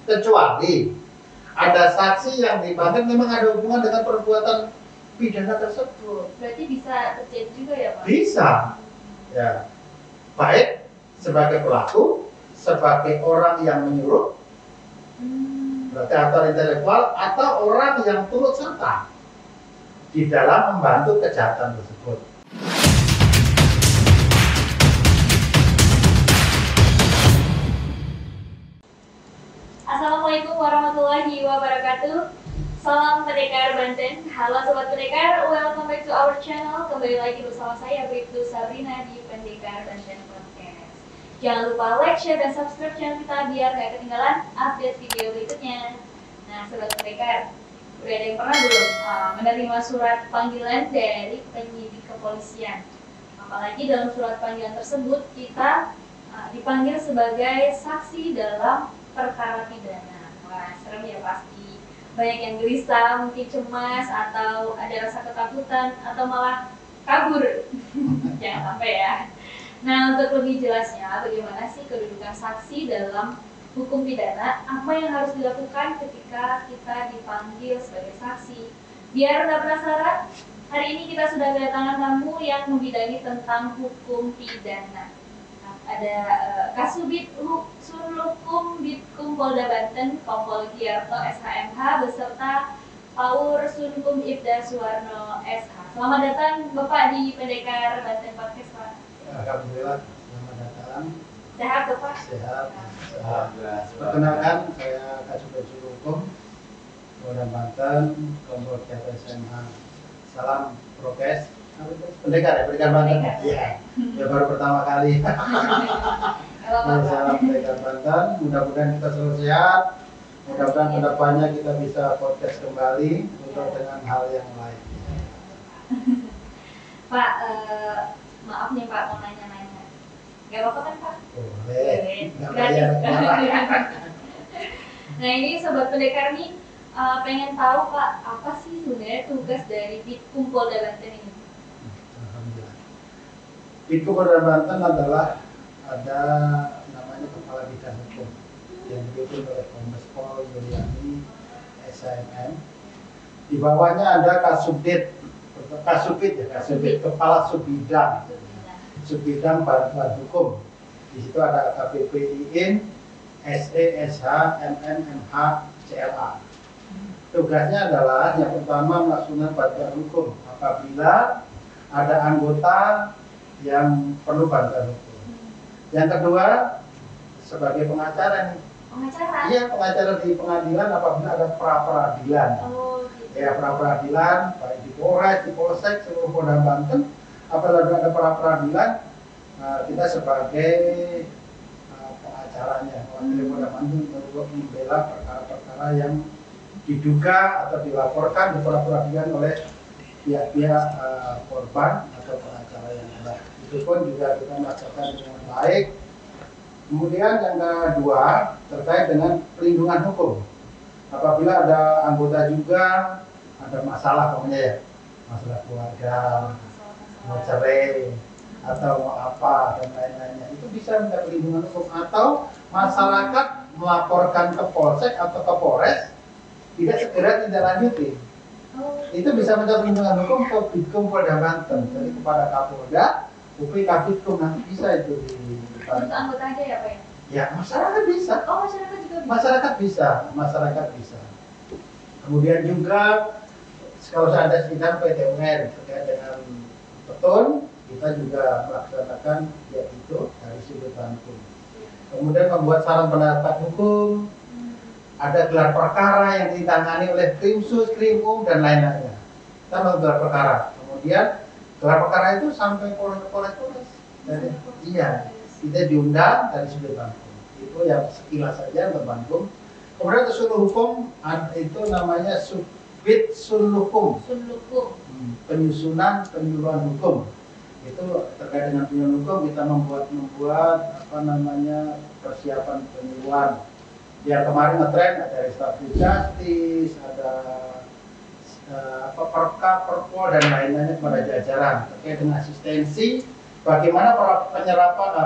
kecuali ada saksi yang dipanggil memang ada hubungan dengan perbuatan pidana tersebut. Berarti bisa terjadi juga ya Pak? Bisa, ya. Baik sebagai pelaku, sebagai orang yang menyuruh, berarti aktor intelektual, atau orang yang turut serta di dalam membantu kejahatan tersebut. Assalamualaikum warahmatullahi wabarakatuh. Salam Pendekar Banten. Halo Sobat Pendekar, welcome back to our channel. Kembali lagi bersama saya Bribtu Sabrina di Pendekar Banten Podcast. Jangan lupa like, share, dan subscribe channel kita biar gak ketinggalan update video berikutnya. Nah Sobat Pendekar, udah ada yang pernah belum menerima surat panggilan dari penyidik kepolisian? Apalagi dalam surat panggilan tersebut kita dipanggil sebagai saksi dalam perkara pidana. Wah, serem ya pasti. Banyak yang gelisah, mungkin cemas, atau ada rasa ketakutan, atau malah kabur. Jangan sampai ya. Nah, untuk lebih jelasnya, bagaimana sih kedudukan saksi dalam hukum pidana? Apa yang harus dilakukan ketika kita dipanggil sebagai saksi? Biar nggak penasaran, hari ini kita sudah kedatangan tamu yang membidangi tentang hukum pidana. Ada Kasubit Sunlukum Bitkum Polda Banten, Kompol Giarto SHMH beserta Paur Sunkum Ibda Suwarno SH. Selamat datang Bapak di Pendekar Banten Podcast Pak. Alhamdulillah, selamat datang. Sehat Bapak? Sehat. Perkenalkan, saya Kasubit Sunlukum Polda Banten, Kompol Giarto SHMH. Salam prokes. Pendekar ya, Pendekar Banten. Iya. Ya baru pertama kali. Salam Pendekar Banten. Mudah-mudahan kita selalu sehat. Mudah-mudahan kedepannya kita bisa podcast kembali untuk dengan hal yang lain. Pak, maaf nih Pak mau nanya-nanya. Gak apa-apa kan Pak? Boleh. Gratis. Nah ini Sobat Pendekar nih pengen tahu Pak, apa sih sebenarnya tugas dari Bitkum Polda Banten ini? Bitkum Polda Banten adalah ada namanya Kepala Bidang Hukum yang dipimpin oleh Kombes Pol Yuliani SHMM. Di bawahnya ada Kasubit Kepala Subbidang Bantuan Hukum. Di situ ada AKBP IIN, SE, SH, MN, MH, CLA. Tugasnya adalah yang pertama melaksanakan bantuan hukum apabila ada anggota yang perlu bantuan hukum. Yang kedua, sebagai pengacara nih. Pengacara? Iya, pengacara di pengadilan apabila ada pra-peradilan. Oh, gitu. Ya, pra-peradilan, baik di Polres, di Polsek, seluruh Polda Banten. Apabila ada pra-peradilan, kita sebagai pengacaranya, mewakili Polda Banten untuk membela perkara-perkara yang diduga atau dilaporkan di pra-peradilan oleh pihak-pihak korban atau pengacara yang ada. Itu pun juga kita melaksanakan dengan baik. Kemudian yang kedua terkait dengan perlindungan hukum. Apabila ada anggota juga ada masalah pokoknya ya, masalah keluarga, mau cerai atau mau apa dan lain-lainnya, itu bisa minta perlindungan hukum atau masyarakat melaporkan ke Polsek atau ke Polres tidak segera ditindaklanjuti. Itu bisa minta perlindungan hukum ke Bitkum Polda Banten, jadi kepada Kapolda, UPI Kabitkum, nanti bisa itu Untuk anggota aja ya Pak ya? Ya, masyarakat bisa. Oh, masyarakat juga bisa? Masyarakat bisa. Kemudian juga kalau ada sidang PT UN terkait dengan petun, kita juga melaksanakan itu dari sudut Banten. Kemudian membuat saran pendapat hukum, ada gelar perkara yang ditangani oleh Krimsus, Krimum, dan lain-lainnya. Kita menggelar perkara. Kemudian gelar perkara itu sampai Polres. Iya, kita diundang dari sudut Banten. Itu yang sekilas saja untuk Banten. Kemudian untuk Sunlukum hukum itu namanya Subbit Sunlukum. Penyusunan penyuluhan hukum. Itu terkait dengan penyuluhan hukum kita membuat persiapan penyuluhan. Yang kemarin ngetren ada Restoratif Justice, ada Perka, Perpol, dan lain-lainnya kepada jajaran terkait dengan asistensi bagaimana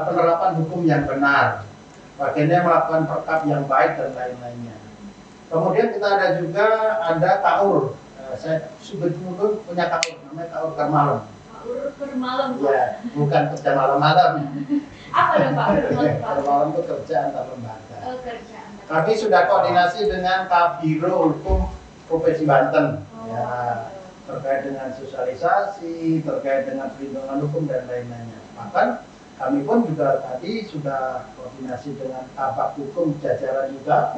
penerapan hukum yang benar. bagiannya melakukan perkap yang baik dan lain-lainnya. Kemudian kita ada kaur. Saya sebetulnya punya kaur, namanya kaur kermalem. Kaur kermalem. Ya, bukan kerja malam-malam. Apa dong Pak? Kermalem itu kerja antar lembaga. Oh, kerja. Kami sudah koordinasi dengan Kabiro Hukum Provinsi Banten. Ya, terkait dengan sosialisasi, terkait dengan perlindungan hukum dan lain-lainnya. Bahkan kami pun juga tadi sudah koordinasi dengan kabak hukum jajaran juga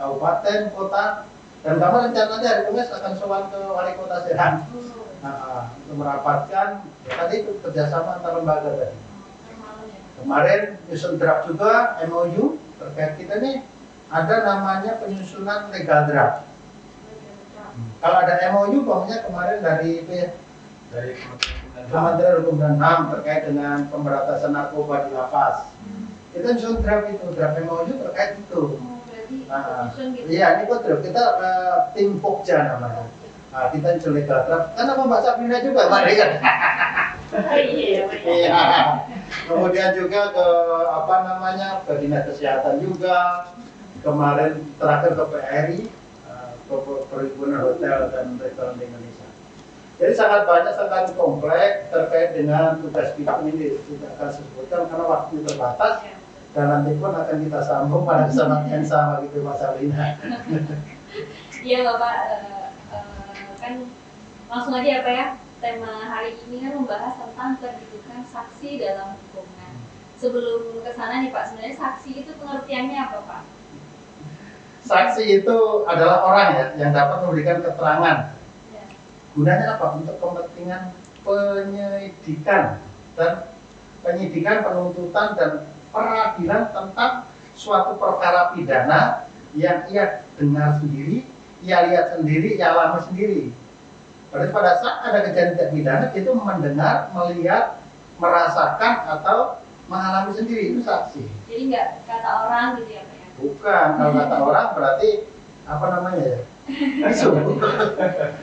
kabupaten, kota, dan kami rencananya hari Kamis akan sowan ke wali kota Serang untuk merapatkan tadi itu kerjasama antar lembaga tadi. Kemarin nyusun draft juga MOU terkait kita nih ada namanya penyusunan legal draft. Kalau ada MOU pokoknya kemarin dari Kementerian Hukum dan HAM terkait dengan pemberantasan narkoba di lapas. Kita nyusun draft itu, draft MOU terkait itu. Iya, ini kok draft kita tim Pokja namanya. Kita nyusun legal draft. Karena Mbak Sabrina juga kemarin kan. Iya. Kemudian juga ke Dinas Kesehatan juga. Kemarin terakhir ke PRI, Perhimpunan Hotel dan Restoran Indonesia. Jadi sangat banyak, sangat kompleks terkait dengan tugas kita ini tidak akan sebutkan karena waktu terbatas dan nanti pun akan kita sambung pada kesempatan yang sama gitu Mas Alina. Iya Bapak, kan langsung aja ya Pak ya, tema hari ini kan membahas tentang kedudukan saksi dalam hukum. Nah, sebelum ke sana nih Pak, sebenarnya saksi itu pengertiannya apa Pak? Saksi itu adalah orang ya yang dapat memberikan keterangan. Gunanya apa? Untuk kepentingan penyidikan, penuntutan dan peradilan tentang suatu perkara pidana yang ia dengar sendiri, ia lihat sendiri, ia alami sendiri. Berarti pada saat ada kejadian tindak pidana itu mendengar, melihat, merasakan atau mengalami sendiri, itu saksi. Jadi nggak kata orang gitu ya Pak ya? Bukan, kalau kata orang berarti apa namanya ya? Isu.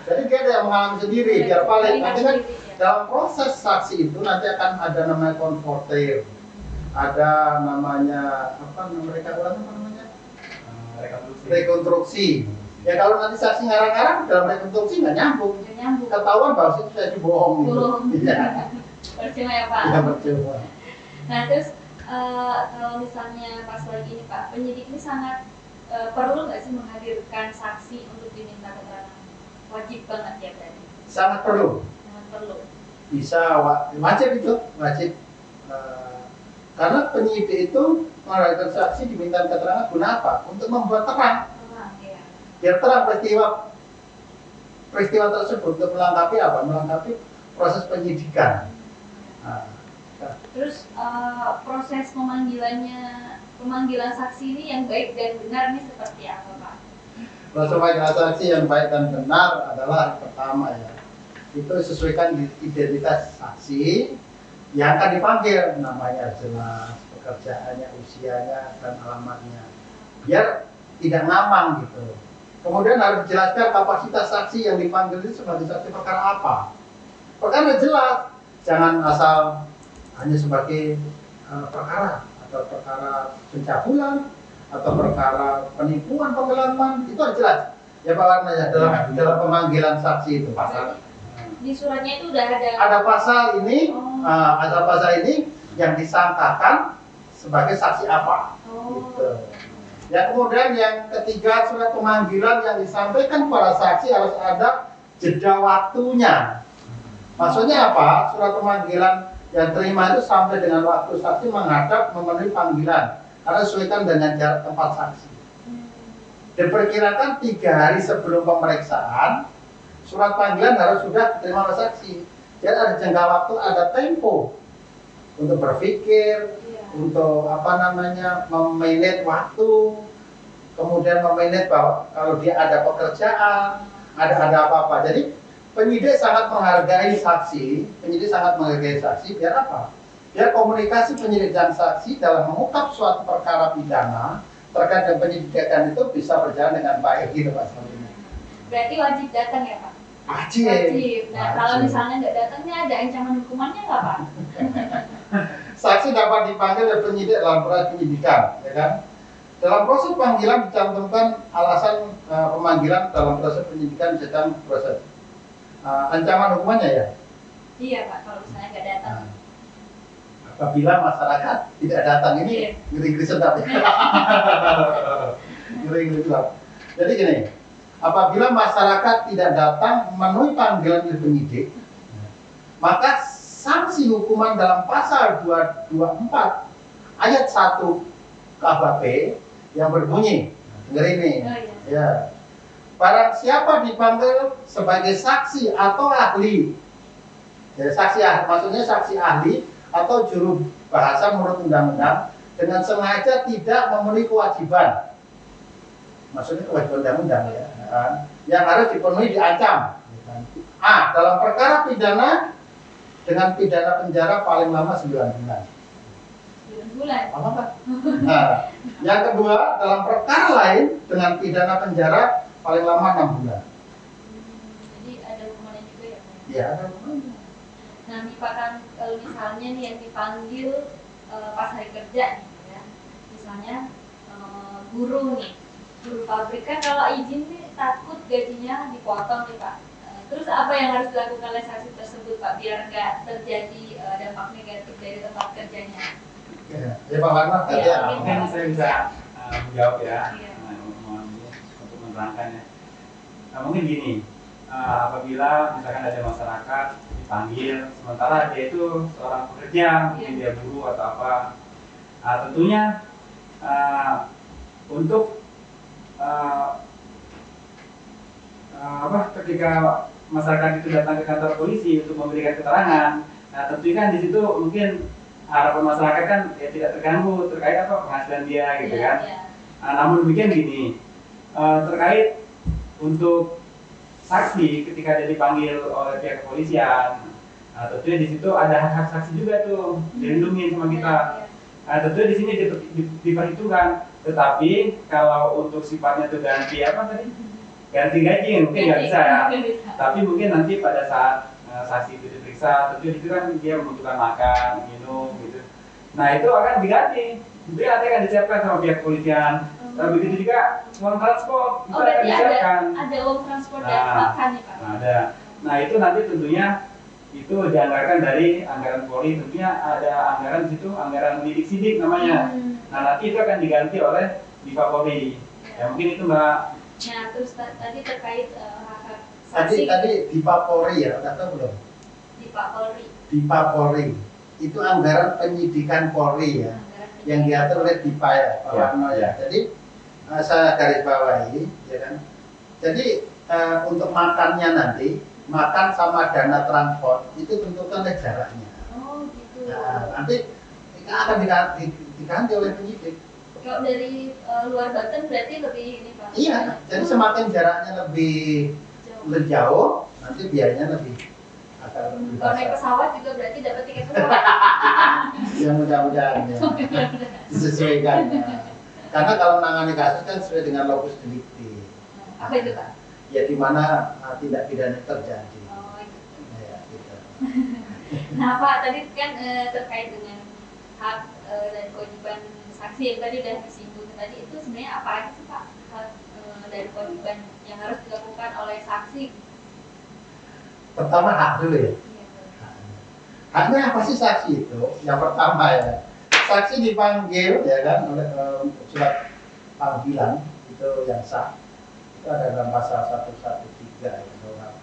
Jadi dia ada yang mengalami sendiri, biar paling nanti kan dalam proses saksi itu nanti akan ada namanya konfrontir, ada namanya rekonstruksi. Ya kalau nanti saksi ngarang-ngarang dalam rekonstruksi nggak nyambung. Ketahuan bahwa itu saya bohong. Iya. Percuma ya Pak. Iya percuma. Nah terus kalau misalnya pas lagi ini Pak, penyidik ini sangat perlu nggak sih menghadirkan saksi untuk diminta keterangan? Wajib banget ya berarti? Sangat perlu. Sangat perlu. Bisa wajib itu, wajib. Karena penyidik itu menghadirkan saksi diminta keterangan guna apa? Untuk membuat terang. Ya. Biar terang peristiwa tersebut untuk melengkapi apa? Melengkapi proses penyidikan. Terus proses pemanggilan saksi ini yang baik dan benar ini seperti apa Pak? Proses pemanggilan saksi yang baik dan benar adalah pertama ya, itu sesuaikan identitas saksi yang akan dipanggil, namanya jelas, pekerjaannya, usianya, dan alamatnya, biar tidak ngambang gitu. Kemudian harus dijelaskan kapasitas saksi yang dipanggil itu sebagai saksi perkara apa. Perkara jelas, jangan asal hanya sebagai perkara atau perkara pencabulan atau perkara penipuan, penggelapan, itu harus jelas ya Pak Warna ya dalam pemanggilan saksi itu. Di suratnya itu udah ada pasal ini, ada pasal ini yang disangkakan sebagai saksi apa. Gitu. Ya kemudian yang ketiga, surat pemanggilan yang disampaikan para saksi harus ada jeda waktunya. Maksudnya apa? Surat pemanggilan yang terima itu sampai dengan waktu saksi menghadap memenuhi panggilan karena sesuaikan dengan jarak tempat saksi. Diperkirakan 3 hari sebelum pemeriksaan surat panggilan harus sudah diterima oleh saksi. Jadi ada jangka waktu, ada tempo untuk berpikir, untuk memanage waktu, kemudian memanage bahwa kalau dia ada pekerjaan, ada apa-apa. Jadi penyidik sangat menghargai saksi, biar apa? Biar komunikasi penyidik dan saksi dalam mengungkap suatu perkara pidana terkait dengan penyidikan itu bisa berjalan dengan baik gitu Pak. Berarti wajib datang ya Pak? Wajib. Nah kalau misalnya nggak datangnya ada ancaman hukumannya nggak Pak? Saksi dapat dipanggil oleh penyidik dalam proses penyidikan, ya kan? Dalam proses panggilan dicantumkan alasan pemanggilan dalam proses penyidikan sedang proses. Ancaman hukumannya ya? Iya Pak, kalau misalnya nggak datang. Apabila masyarakat tidak datang, ini Iya. ngeri-ngeri sedap ya. Ngeri-ngeri sedap. Jadi gini, apabila masyarakat tidak datang memenuhi panggilan oleh penyidik, maka sanksi hukuman dalam pasal 224 ayat 1 KUHP yang berbunyi, dengar ini, Oh, iya. ya. Barang siapa dipanggil sebagai saksi atau ahli, ya, saksi ahli, maksudnya saksi ahli atau juru bahasa menurut undang-undang dengan sengaja tidak memenuhi kewajiban, maksudnya kewajiban undang-undang ya, yang harus dipenuhi diancam. A. Dalam perkara pidana dengan pidana penjara paling lama 9 bulan. 9 bulan. Apa Pak? Nah, yang kedua, dalam perkara lain dengan pidana penjara paling lama 6 bulan. Jadi ada hukumannya juga ya Pak? Ya, ada hukumannya. Nah, misalkan kalau misalnya nih yang dipanggil pas hari kerja nih ya, misalnya guru nih, guru pabrik kan kalau izin nih takut gajinya dipotong nih Pak. Terus apa yang harus dilakukan oleh saksi tersebut Pak biar nggak terjadi dampak negatif dari tempat kerjanya? Ya Pak Warna, tadi Iya, apa? mungkin. Mungkin saya bisa menjawab ya, Iya. mohon untuk menerangkan ya. Nah, mungkin gini, apabila misalkan ada masyarakat dipanggil, sementara dia itu seorang pekerja, mungkin dia guru atau apa, tentunya untuk ketika masyarakat itu datang ke kantor polisi untuk memberikan keterangan, nah tentunya kan di situ mungkin harapan masyarakat kan ya tidak terganggu terkait apa penghasilan dia gitu Iya, kan. iya. Namun demikian gini, terkait untuk saksi ketika dia dipanggil oleh pihak kepolisian, tentunya di situ ada hak-hak saksi juga tuh dilindungi sama kita. Iya. Tentunya di sini diperhitungkan. Tetapi kalau untuk sifatnya itu ganti apa tadi? Ganti gaji mungkin nggak bisa ya. Nggak bisa. Tapi mungkin nanti pada saat saksi itu diperiksa, tentunya itu kan dia membutuhkan makan, minum gitu. Nah itu akan diganti. Itu nanti akan disiapkan sama pihak kepolisian. Begitu juga uang transport itu Oh, akan berarti disiapkan. ada uang transport dan Nah, makan nih Pak. Ada. Nah itu nanti tentunya itu dianggarkan dari anggaran Polri. Tentunya ada anggaran di situ, anggaran lidik sidik namanya. Nah nanti itu akan diganti oleh Diva Polri. Ya mungkin itu Mbak. Nah, terus tadi terkait hak-hak Tadi saksi di Pak Polri ya, udah tahu belum? di Pak Polri. Di Pak Polri itu anggaran penyidikan Polri ya, yang diatur oleh DIPA ya, Pak Warno ya. Jadi saya garis bawahi, ya kan. Jadi untuk makannya nanti, makan sama dana transport itu tentukan oleh jaraknya. Oh gitu. Nah, nanti akan diganti oleh penyidik. Kalau dari luar Banten berarti lebih ini Pak? Iya, jadi semakin jaraknya lebih jauh, nanti biayanya lebih akan lebih Kalau naik besar. pesawat juga berarti dapat tiket pesawat. Ya mudah-mudahan ya. Disesuaikan. Ya. Karena kalau menangani kasus kan sesuai dengan lokus delikti. Apa itu Pak? Ya di mana tindak pidana terjadi. Oh gitu. Ya, gitu. Nah Pak, tadi kan terkait dengan hak dan kewajiban saksi yang tadi udah disinggung tadi, itu sebenarnya apa aja sih Pak hak dan kewajiban yang harus dilakukan oleh saksi? Pertama hak dulu ya. Haknya apa sih saksi itu? Yang pertama ya, saksi dipanggil ya kan oleh surat panggilan itu yang sah. Itu ada dalam pasal 113 ya, KUHP.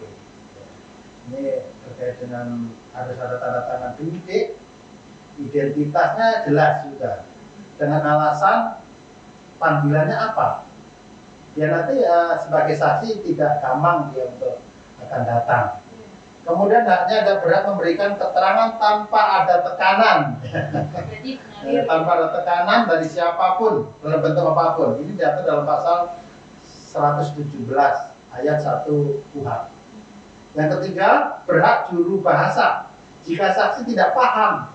Ini terkait dengan harus ada tanda tangan penyidik, identitasnya jelas juga. Dengan alasan panggilannya apa? Dia nanti sebagai saksi tidak gampang dia untuk akan datang. Kemudian haknya ada berhak memberikan keterangan tanpa ada tekanan. Jadi mengalir. Tanpa ada tekanan dari siapapun dalam bentuk apapun. Ini diatur dalam pasal 117 ayat 1 KUHP. Yang ketiga, berhak juru bahasa jika saksi tidak paham.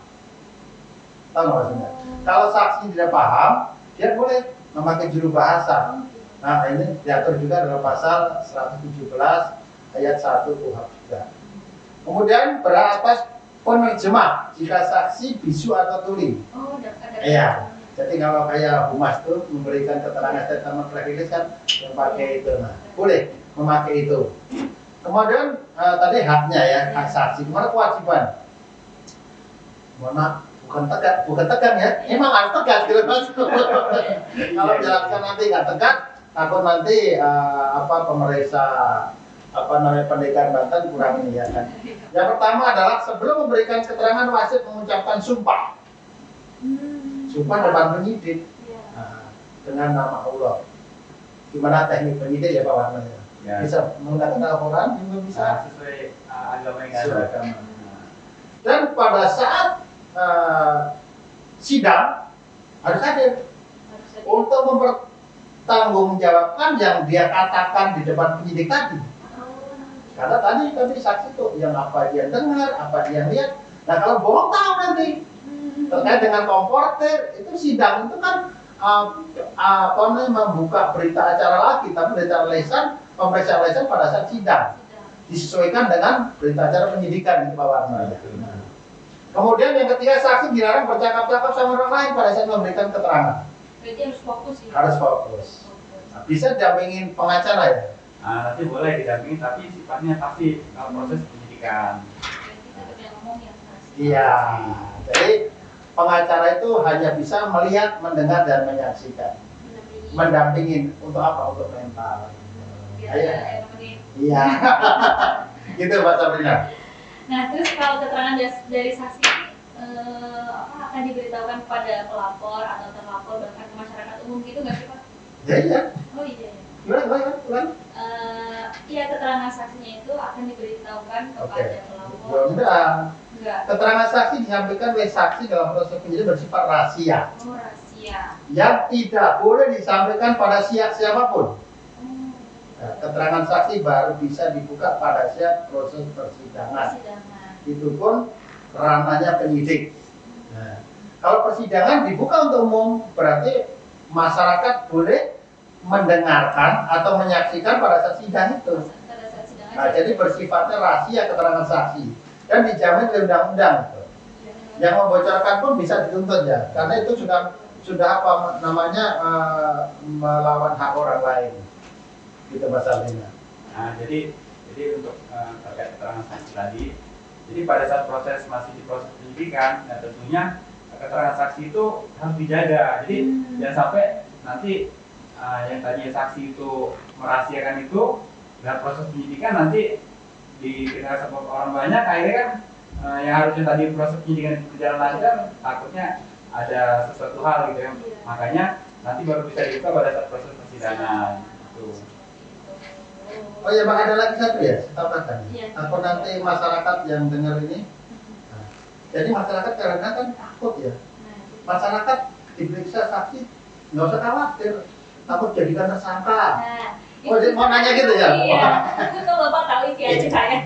Tahu nggak maksudnya? Kalau saksi tidak paham, dia boleh memakai juru bahasa. Nah ini diatur juga dalam pasal 117 ayat 1 KUHP juga. Kemudian berhak atas penerjemah jika saksi bisu atau tuli. Oh, ada. Iya. Jadi kalau kayak humas tuh memberikan keterangan statement rilis kan yang pakai itu. Nah, boleh memakai itu. Kemudian tadi haknya ya, hak saksi. Gimana kewajiban? Mana bukan tegang ya. Emang harus tegas gitu Mas. Kalau menjelaskan nanti nggak tegas, takut nanti pemeriksa pendekar Banten kurang ini ya kan. Yang pertama adalah sebelum memberikan keterangan wajib mengucapkan sumpah. Sumpah depan penyidik dengan nama Allah. Gimana teknik penyidik ya Pak Warna ya? Ya. Bisa menggunakan Al-Quran juga bisa. Sesuai agama yang Sesuai ada. agama. Dan pada saat sidang harus hadir untuk mempertanggungjawabkan yang dia katakan di depan penyidik tadi. Karena tadi saksi itu yang apa dia dengar, apa dia lihat. Nah kalau bohong tahu nanti terkait dengan komporter itu sidang itu kan membuka berita acara lagi, tapi berita lesan, pemeriksaan lesan pada saat sidang disesuaikan dengan berita acara penyidikan itu Pak Warna. Nah. Kemudian yang ketiga saksi dilarang bercakap-cakap sama orang lain pada saat memberikan keterangan. Berarti harus fokus ya. Harus fokus. Nah, bisa dampingin pengacara ya. Nanti boleh didampingi tapi sifatnya pasti kalau proses penyidikan. Iya. Jadi pengacara itu hanya bisa melihat, mendengar dan menyaksikan. Mendampingin untuk apa? Untuk mental. Iya. Gitu Pak Sabrina. Nah, terus kalau keterangan dari saksi akan diberitahukan kepada pelapor atau terlapor bahkan ke masyarakat umum gitu nggak sih Pak? Iya. Oh iya. Gimana? Iya, keterangan saksinya itu akan diberitahukan kepada pelapor. Enggak. Enggak. Keterangan saksi disampaikan oleh saksi dalam proses penyidikan bersifat rahasia. Oh, rahasia. Yang tidak boleh disampaikan pada siapapun. Nah, keterangan saksi baru bisa dibuka pada saat proses persidangan. Itu pun ranahnya penyidik. Nah, kalau persidangan dibuka untuk umum, berarti masyarakat boleh mendengarkan atau menyaksikan pada saat sidang itu. Nah, jadi bersifatnya rahasia keterangan saksi dan dijamin oleh undang-undang. Yang membocorkan pun bisa dituntut ya, karena itu sudah apa namanya melawan hak orang lain. Gitu masalahnya. Nah, jadi untuk terkait keterangan saksi tadi, jadi pada saat masih di proses penyidikan, nah tentunya keterangan saksi itu harus dijaga. Jadi jangan sampai nanti yang tadinya saksi itu merahasiakan itu dalam proses penyidikan nanti didengar sama orang banyak, akhirnya kan yang harusnya tadi proses penyidikan berjalan lancar, takutnya ada sesuatu hal gitu ya. Makanya nanti baru bisa dibuka pada saat proses persidangan. Gitu. Oh ya, Bang, ada lagi satu ya, tambahkan. Iya. Aku nanti masyarakat yang dengar ini. Nah, jadi masyarakat karena kan takut ya. Masyarakat diperiksa saksi nggak usah khawatir, takut jadikan tersangka. Oh, jadi mau nanya gitu ya? Iya. Itu Bapak tahu isi aja saya.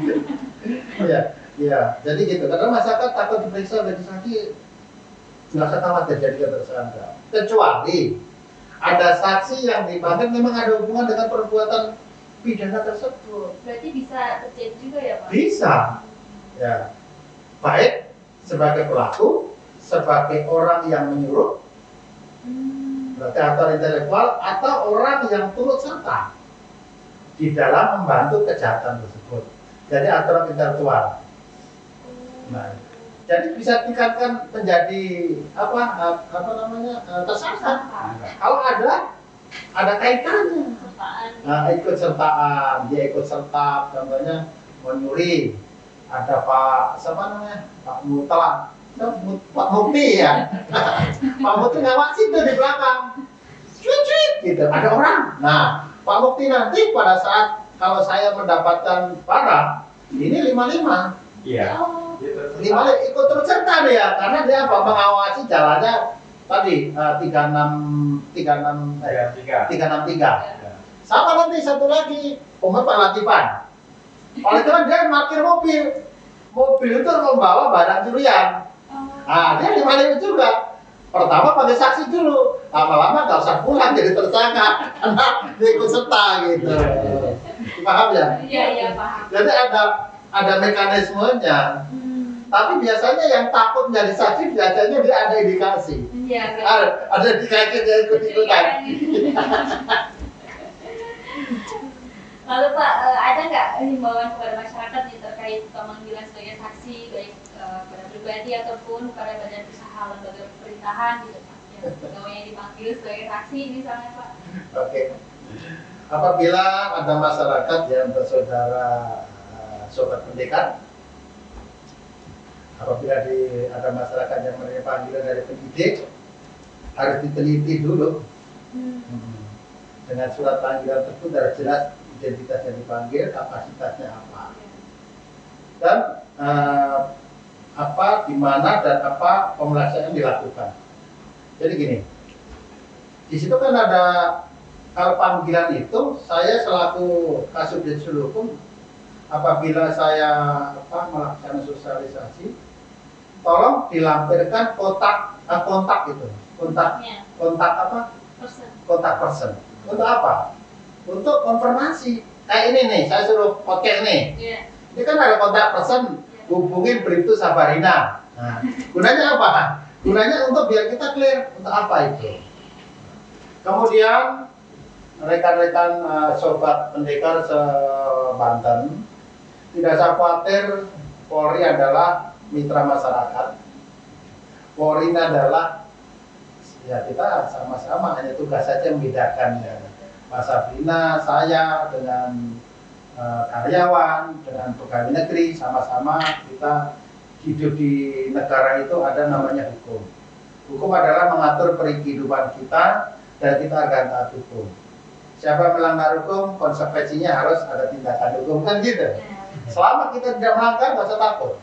Iya. Jadi gitu. Karena masyarakat takut diperiksa jadi saksi, nggak usah khawatir jadikan tersangka. Kecuali ada saksi yang di Banten memang ada hubungan dengan perbuatan pidana tersebut. Berarti bisa terjadi juga ya Pak? Bisa. Ya. Baik sebagai pelaku, sebagai orang yang menyuruh, berarti aktor intelektual atau orang yang turut serta di dalam membantu kejahatan tersebut. Jadi aktor intelektual. Nah, jadi bisa tingkatkan menjadi tersangka. Kalau ada kaitannya. Nah, ikut sertaan, dia ikut serta, contohnya menyuri. Ada Pak Mutala, Pak Mukti ya. Pak Mukti ngawasi tuh di belakang, cuit gitu. Ada orang. Nah, Pak Mukti nanti pada saat kalau saya mendapatkan barang ini 55. Iya. 55 ikut turut serta dia, karena dia apa mengawasi jalannya tadi 363. Sama nanti satu lagi, Pak Latifan. Pak Latifan dia parkir mobil itu membawa barang curian. Nah, dia 55 juga. Pertama pakai saksi dulu, lama-lama nggak usah pulang jadi tersangka karena dia ikut serta gitu. Paham ya? Iya paham. Jadi ada mekanismenya. Tapi biasanya yang takut menjadi saksi biasanya dia ada indikasi. Iya, Ada indikasi dia ikut-ikutan. Lalu Pak, ada nggak himbauan kepada masyarakat nih terkait pemanggilan sebagai saksi baik pada pribadi ataupun pada badan usaha lembaga pemerintahan gitu Pak? Yang pegawainya dipanggil sebagai saksi misalnya Pak? Oke. Apabila ada masyarakat yang bersaudara sobat pendekar, apabila ada masyarakat yang menerima panggilan dari penyidik, harus diteliti dulu. Dengan surat panggilan tersebut harus jelas identitas yang dipanggil, kapasitasnya apa, dan apa, di mana, dan apa pemeriksaan yang dilakukan. Jadi gini, di situ kan ada, kalau panggilan itu saya selaku Kasubdit Hukum, apabila saya melaksanakan sosialisasi, tolong dilampirkan kontak itu, kontak apa? Kontak person. Untuk apa? Untuk konfirmasi. Kayak ini nih, saya suruh podcast nih. Ini kan ada kontak person, hubungin Bribtu Sabarina. Nah, gunanya apa? Gunanya untuk biar kita clear untuk apa itu. Kemudian rekan-rekan sobat pendekar se-Banten, tidak usah khawatir, Polri adalah mitra masyarakat. Polri adalah, ya kita sama-sama, hanya tugas saja membedakan ya. Mas Sabrina, saya dengan karyawan, dengan pegawai negeri, sama-sama kita hidup di negara itu ada namanya hukum. Hukum adalah mengatur kehidupan kita dan kita akan taat hukum. Siapa melanggar hukum, konsekuensinya harus ada tindakan hukum, kan gitu. Selama kita tidak melanggar, nggak usah takut.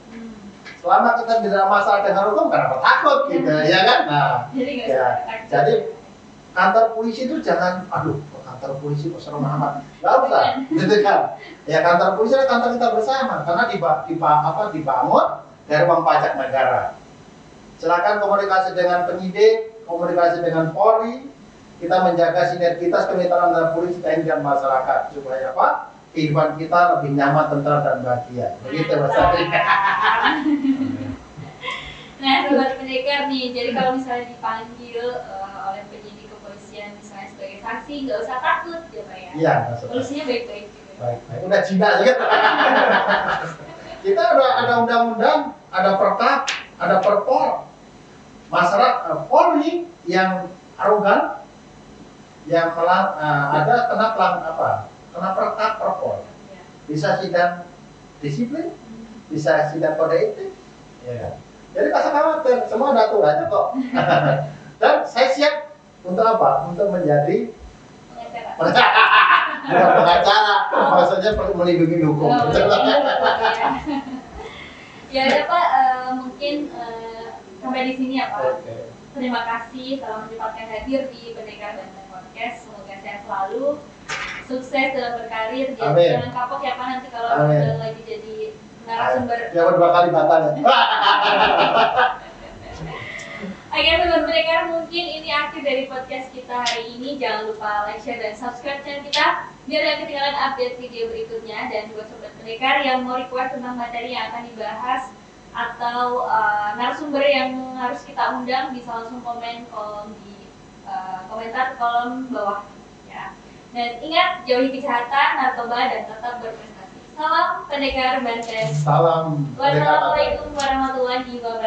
Selama kita tidak masalah dengan hukum, kenapa takut gitu, ya kan? Nah, jadi kantor polisi itu jangan, aduh, kantor polisi kok serem amat, nggak usah, gitu kan? Ya kantor polisi adalah kantor kita bersama, karena dibangun dari uang pajak negara. Silakan komunikasi dengan penyidik, komunikasi dengan Polri, kita menjaga sinergitas kemitraan antara polisi, TNI dan masyarakat supaya apa? Kehidupan kita lebih nyaman, tentram dan bahagia. Begitu Mas Adri. Nah, sobat pendekar nih, jadi kalau misalnya dipanggil oleh penyidik kepolisian misalnya sebagai saksi, nggak usah takut ya Pak ya? Iya, nggak usah. Polisinya baik-baik juga. Baik-baik, udah jinak juga. Kita udah ada undang-undang, ada perkap, ada perpol. Masyarakat Polri yang arogan, yang ada kena perkap perpol. Bisa sidang disiplin, bisa sidang kode etik. Ya. Jadi nggak usah khawatir, semua ada aturannya kok. Dan saya siap untuk apa? Untuk menjadi pengacara, maksudnya melindungi hukum. Ya ada Pak, mungkin sampai di sini ya Pak. Oke. Terima kasih telah menyempatkan hadir di Pendekar Banten Podcast. Semoga sehat selalu, sukses dalam berkarir. Jangan kapok ya Pak nanti kalau udah lagi jadi narasumber. Ya berdua kali batal ya. Oke teman Pendekar, mungkin ini akhir dari podcast kita hari ini. Jangan lupa like, share, dan subscribe channel kita biar tidak ketinggalan update video berikutnya. Dan buat sobat Pendekar yang mau request tentang materi yang akan dibahas atau narasumber yang harus kita undang, bisa langsung komen kolom di komentar kolom bawah ya. Dan ingat, jauhi kejahatan, narkoba, dan tetap berprestasi. Salam Pendekar Banten. Salam. Wassalamualaikum warahmatullahi wabarakatuh.